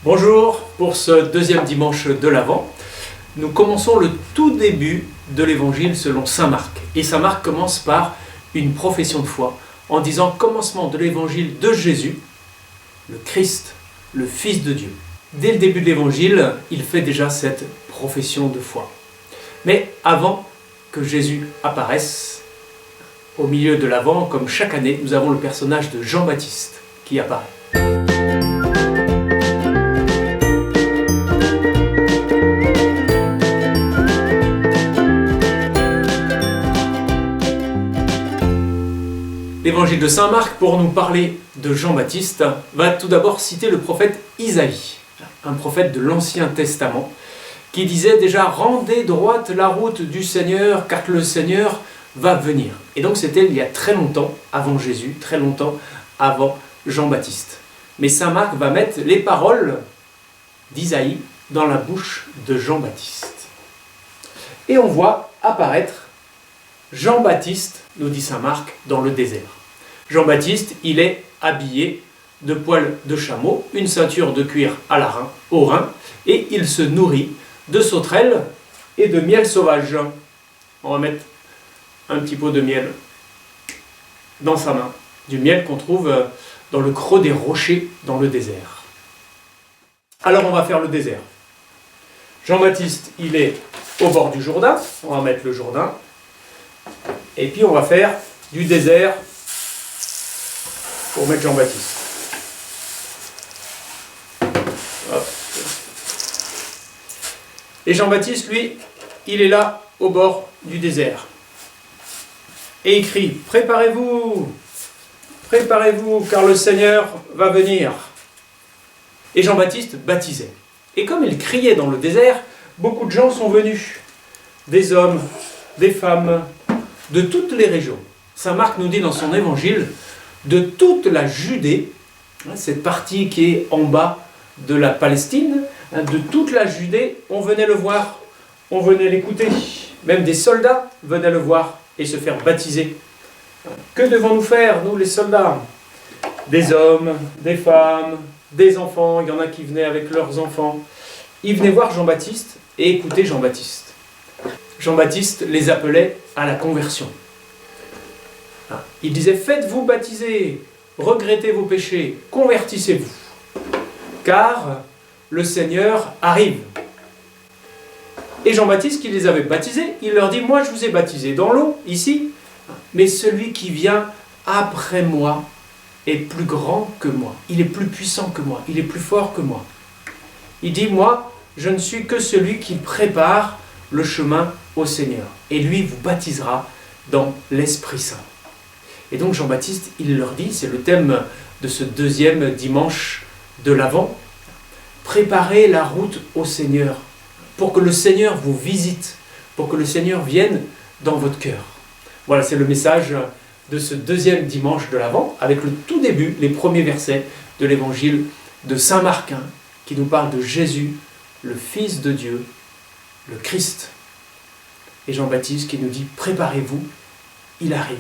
Bonjour, pour ce deuxième dimanche de l'Avent, nous commençons le tout début de l'Évangile selon saint Marc. Et saint Marc commence par une profession de foi en disant commencement de l'Évangile de Jésus, le Christ, le Fils de Dieu. Dès le début de l'Évangile, il fait déjà cette profession de foi. Mais avant que Jésus apparaisse, au milieu de l'Avent, comme chaque année, nous avons le personnage de Jean-Baptiste qui apparaît. L'évangile de saint Marc, pour nous parler de Jean-Baptiste, va tout d'abord citer le prophète Isaïe, un prophète de l'Ancien Testament, qui disait déjà « Rendez droite la route du Seigneur, car le Seigneur va venir ». Et donc c'était il y a très longtemps avant Jésus, très longtemps avant Jean-Baptiste. Mais saint Marc va mettre les paroles d'Isaïe dans la bouche de Jean-Baptiste. Et on voit apparaître Jean-Baptiste, nous dit saint Marc, dans le désert. Jean-Baptiste, il est habillé de poils de chameau, une ceinture de cuir au rein, et il se nourrit de sauterelles et de miel sauvage. On va mettre un petit pot de miel dans sa main, du miel qu'on trouve dans le creux des rochers dans le désert. Alors on va faire le désert. Jean-Baptiste, il est au bord du Jourdain, on va mettre le Jourdain, et puis on va faire du désert pour mettre Jean-Baptiste. Et Jean-Baptiste, lui, il est là au bord du désert. Et il crie « Préparez-vous, préparez-vous, car le Seigneur va venir ». Et Jean-Baptiste baptisait. Et comme il criait dans le désert, beaucoup de gens sont venus. Des hommes, des femmes, de toutes les régions. Saint Marc nous dit dans son évangile, de toute la Judée, cette partie qui est en bas de la Palestine, de toute la Judée, on venait le voir, on venait l'écouter. Même des soldats venaient le voir et se faire baptiser. Que devons-nous faire, nous les soldats? Des hommes, des femmes, des enfants, il y en a qui venaient avec leurs enfants. Ils venaient voir Jean-Baptiste et écouter Jean-Baptiste. Jean-Baptiste les appelait à la conversion. Il disait « Faites-vous baptiser, regrettez vos péchés, convertissez-vous, car le Seigneur arrive. » Et Jean-Baptiste, qui les avait baptisés, il leur dit « Moi, je vous ai baptisé dans l'eau, ici, mais celui qui vient après moi est plus grand que moi. Il est plus puissant que moi, il est plus fort que moi. » Il dit « Moi, je ne suis que celui qui prépare le chemin au Seigneur. Et lui vous baptisera dans l'Esprit Saint. » Et donc Jean-Baptiste, il leur dit, c'est le thème de ce deuxième dimanche de l'Avent, préparez la route au Seigneur, pour que le Seigneur vous visite, pour que le Seigneur vienne dans votre cœur. Voilà, c'est le message de ce deuxième dimanche de l'Avent, avec le tout début, les premiers versets de l'évangile de saint Marc, qui nous parle de Jésus, le Fils de Dieu, le Christ. Et Jean-Baptiste qui nous dit « Préparez-vous, il arrive ».